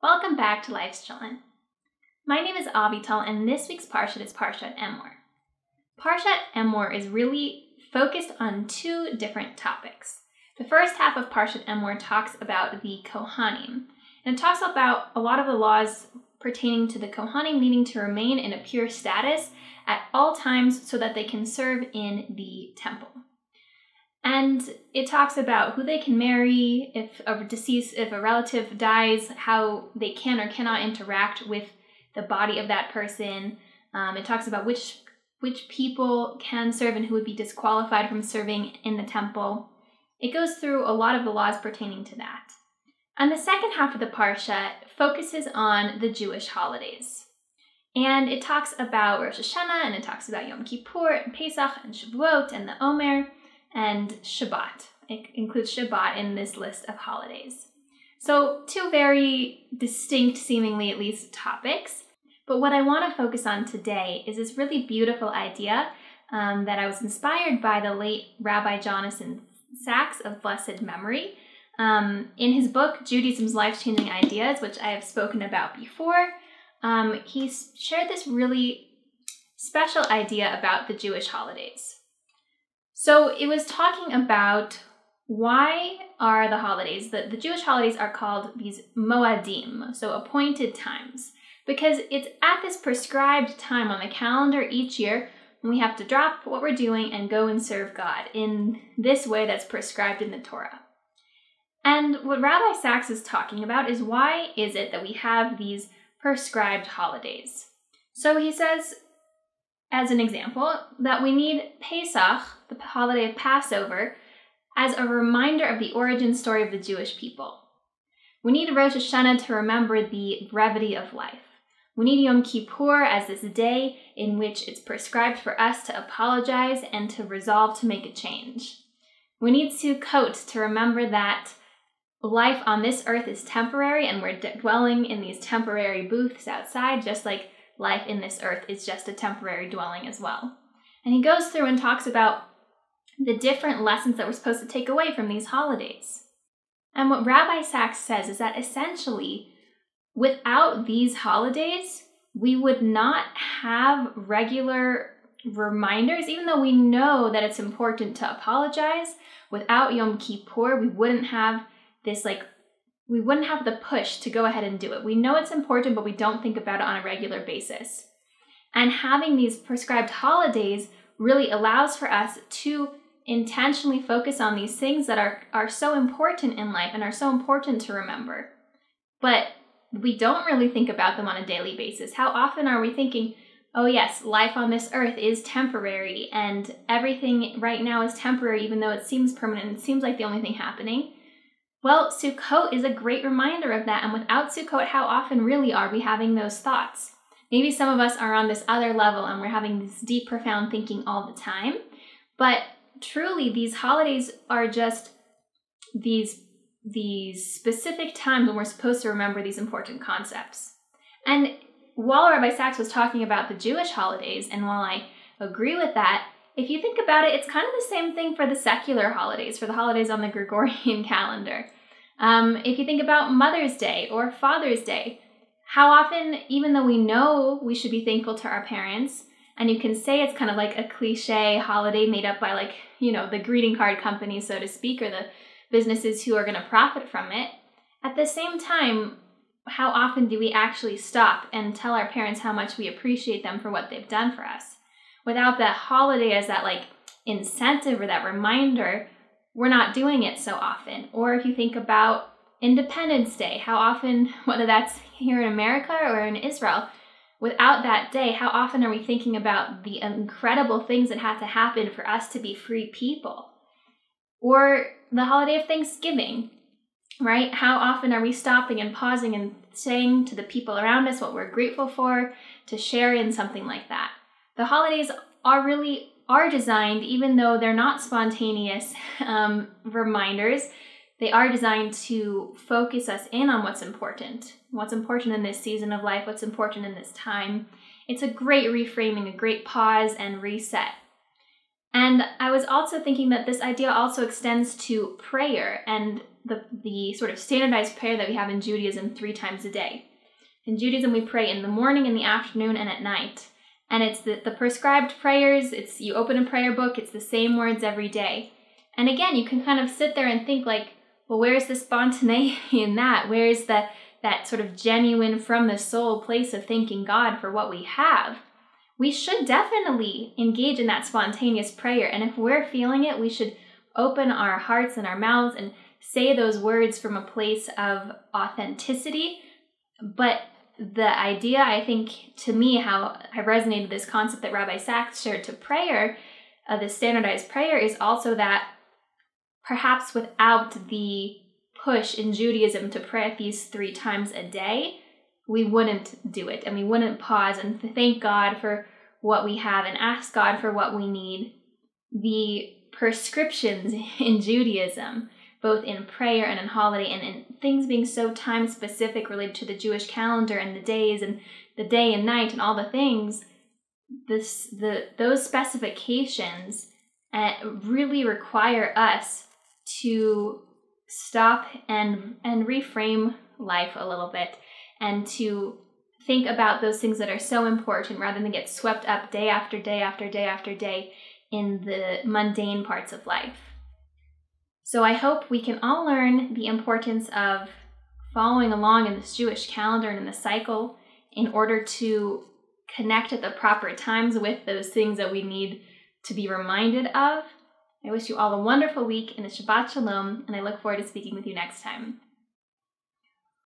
Welcome back to Life's Chillin'. My name is Avital, and this week's Parshat is Parshat Emor. Parshat Emor is really focused on two different topics. The first half of Parshat Emor talks about the Kohanim, and it talks about a lot of the laws pertaining to the Kohanim needing to remain in a pure status at all times so that they can serve in the temple. And it talks about who they can marry, if a relative dies, how they can or cannot interact with the body of that person. It talks about which people can serve and who would be disqualified from serving in the temple. It goes through a lot of the laws pertaining to that. And the second half of the Parsha focuses on the Jewish holidays. And it talks about Rosh Hashanah, and it talks about Yom Kippur, and Pesach, and Shavuot, and the Omer, and Shabbat. It includes Shabbat in this list of holidays. So two very distinct, seemingly at least, topics. But what I want to focus on today is this really beautiful idea that I was inspired by the late Rabbi Jonathan Sacks of blessed memory. In his book, Judaism's Life-Changing Ideas, which I have spoken about before, he shared this really special idea about the Jewish holidays. So it was talking about why are the holidays, the Jewish holidays are called these moadim, so appointed times, because it's at this prescribed time on the calendar each year when we have to drop what we're doing and go and serve God in this way that's prescribed in the Torah. And what Rabbi Sacks is talking about is why is it that we have these prescribed holidays? So he says, as an example, that we need Pesach, the holiday of Passover, as a reminder of the origin story of the Jewish people. We need Rosh Hashanah to remember the brevity of life. We need Yom Kippur as this day in which it's prescribed for us to apologize and to resolve to make a change. We need Sukkot to remember that life on this earth is temporary and we're dwelling in these temporary booths outside, just like life in this earth is just a temporary dwelling as well. And he goes through and talks about the different lessons that we're supposed to take away from these holidays. And what Rabbi Sacks says is that essentially, without these holidays, we would not have regular reminders, even though we know that it's important to apologize. Without Yom Kippur, we wouldn't have this we wouldn't have the push to go ahead and do it. We know it's important, but we don't think about it on a regular basis. And having these prescribed holidays really allows for us to intentionally focus on these things that are so important in life and are so important to remember. But we don't really think about them on a daily basis. How often are we thinking, oh yes, life on this earth is temporary and everything right now is temporary even though it seems permanent, it seems like the only thing happening? Well, Sukkot is a great reminder of that, and without Sukkot, how often really are we having those thoughts? Maybe some of us are on this other level and we're having this deep, profound thinking all the time, but truly these holidays are just these specific times when we're supposed to remember these important concepts. And while Rabbi Sacks was talking about the Jewish holidays, and while I agree with that, if you think about it, it's kind of the same thing for the secular holidays, for the holidays on the Gregorian calendar. If you think about Mother's Day or Father's Day, how often, even though we know we should be thankful to our parents, and you can say it's kind of like a cliche holiday made up by the greeting card companies, so to speak, or the businesses who are going to profit from it, at the same time, how often do we actually stop and tell our parents how much we appreciate them for what they've done for us? Without that holiday as that incentive or that reminder, we're not doing it so often. Or if you think about Independence Day, how often, whether that's here in America or in Israel, without that day, how often are we thinking about the incredible things that had to happen for us to be free people? Or the holiday of Thanksgiving, right? How often are we stopping and pausing and saying to the people around us what we're grateful for, to share in something like that? The holidays are designed, even though they're not spontaneous reminders, they are designed to focus us in on what's important in this season of life, what's important in this time. It's a great reframing, a great pause and reset. And I was also thinking that this idea also extends to prayer and the sort of standardized prayer that we have in Judaism 3 times a day. In Judaism, we pray in the morning, in the afternoon, and at night. And it's the prescribed prayers. It's you open a prayer book, it's the same words every day. And again, you can kind of sit there and think like, well, where's the spontaneity in that? Where's that sort of genuine from the soul place of thanking God for what we have? We should definitely engage in that spontaneous prayer. And if we're feeling it, we should open our hearts and our mouths and say those words from a place of authenticity. But the idea, I think, to me, how I resonated with this concept that Rabbi Sachs shared to prayer, the standardized prayer, is also that perhaps without the push in Judaism to pray these 3 times a day, we wouldn't do it, and we wouldn't pause and thank God for what we have and ask God for what we need. The prescriptions in Judaism, both in prayer and in holiday and in things being so time specific related to the Jewish calendar and the days and the day and night and all the things, those specifications really require us to stop and reframe life a little bit and to think about those things that are so important rather than get swept up day after day after day after day in the mundane parts of life. So I hope we can all learn the importance of following along in this Jewish calendar and in the cycle in order to connect at the proper times with those things that we need to be reminded of. I wish you all a wonderful week and a Shabbat Shalom, and I look forward to speaking with you next time.